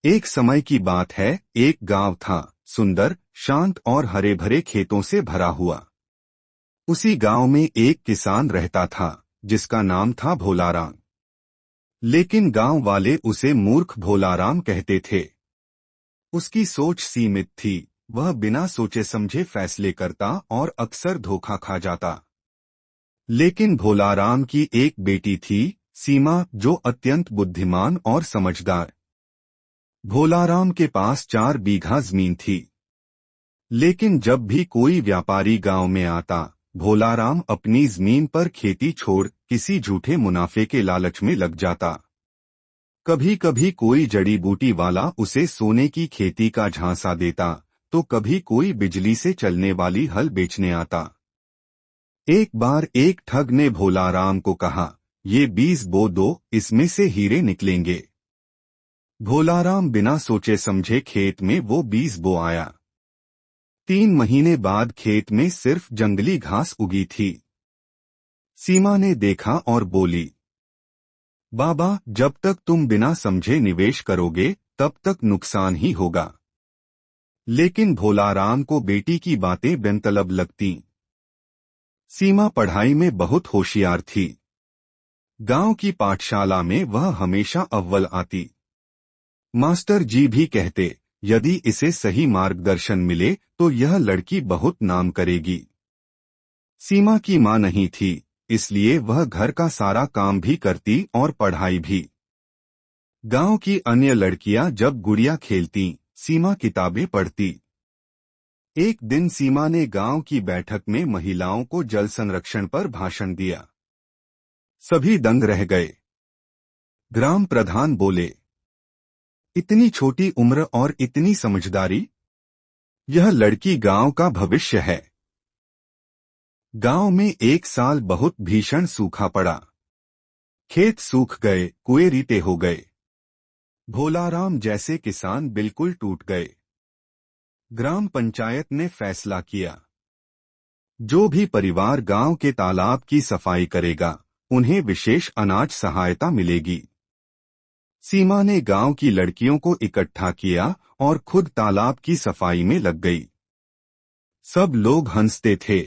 एक समय की बात है, एक गांव था, सुंदर, शांत और हरे भरे खेतों से भरा हुआ। उसी गांव में एक किसान रहता था, जिसका नाम था भोलाराम। लेकिन गांव वाले उसे मूर्ख भोलाराम कहते थे। उसकी सोच सीमित थी, वह बिना सोचे समझे फैसले करता और अक्सर धोखा खा जाता। लेकिन भोलाराम की एक बेटी थी, सीमा, जो अत्यंत बुद्धिमान और समझदार। भोलाराम के पास 4 बीघा जमीन थी। लेकिन जब भी कोई व्यापारी गांव में आता, भोलाराम अपनी जमीन पर खेती छोड़ किसी झूठे मुनाफे के लालच में लग जाता। कभी कभी कोई जड़ी बूटी वाला उसे सोने की खेती का झांसा देता, तो कभी कोई बिजली से चलने वाली हल बेचने आता। एक बार एक ठग ने भोलाराम को कहा, ये बीज बो दो, इसमें से हीरे निकलेंगे। भोलाराम बिना सोचे समझे खेत में वो बीज बो आया। 3 महीने बाद खेत में सिर्फ जंगली घास उगी थी। सीमा ने देखा और बोली, बाबा, जब तक तुम बिना समझे निवेश करोगे, तब तक नुकसान ही होगा। लेकिन भोलाराम को बेटी की बातें बेमतलब लगती। सीमा पढ़ाई में बहुत होशियार थी। गांव की पाठशाला में वह हमेशा अव्वल आती। मास्टर जी भी कहते, यदि इसे सही मार्गदर्शन मिले तो यह लड़की बहुत नाम करेगी। सीमा की मां नहीं थी, इसलिए वह घर का सारा काम भी करती और पढ़ाई भी। गांव की अन्य लड़कियां जब गुड़िया खेलती, सीमा किताबें पढ़ती। एक दिन सीमा ने गांव की बैठक में महिलाओं को जल संरक्षण पर भाषण दिया। सभी दंग रह गए। ग्राम प्रधान बोले, इतनी छोटी उम्र और इतनी समझदारी, यह लड़की गांव का भविष्य है। गांव में एक साल बहुत भीषण सूखा पड़ा। खेत सूख गए, कुएं रीते हो गए। भोलाराम जैसे किसान बिल्कुल टूट गए। ग्राम पंचायत ने फैसला किया, जो भी परिवार गांव के तालाब की सफाई करेगा, उन्हें विशेष अनाज सहायता मिलेगी। सीमा ने गांव की लड़कियों को इकट्ठा किया और खुद तालाब की सफाई में लग गई। सब लोग हंसते थे।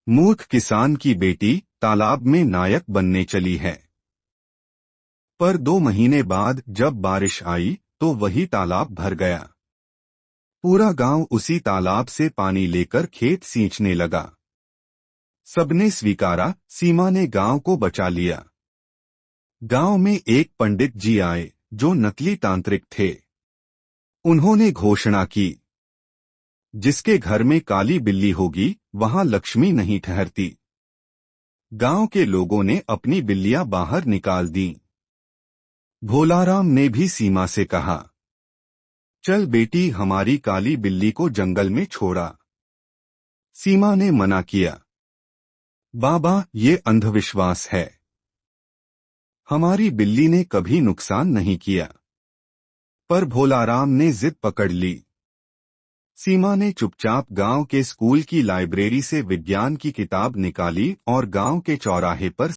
मूर्ख किसान की बेटी तालाब में नायक बनने चली है। पर 2 महीने बाद जब बारिश आई, तो वही तालाब भर गया। पूरा गांव उसी तालाब से पानी लेकर खेत सींचने लगा। सबने स्वीकारा, सीमा ने गांव को बचा लिया। गांव में एक पंडित जी आए, जो नकली तांत्रिक थे। उन्होंने घोषणा की, जिसके घर में काली बिल्ली होगी, वहां लक्ष्मी नहीं ठहरती। गांव के लोगों ने अपनी बिल्लियां बाहर निकाल दी। भोलाराम ने भी सीमा से कहा, चल बेटी, हमारी काली बिल्ली को जंगल में छोड़ा। सीमा ने मना किया, बाबा, ये अंधविश्वास है। हमारी बिल्ली ने कभी नुकसान नहीं किया। पर भोलाराम ने जिद पकड़ ली। सीमा ने चुपचाप गांव के स्कूल की लाइब्रेरी से विज्ञान की किताब निकाली और गांव के चौराहे पर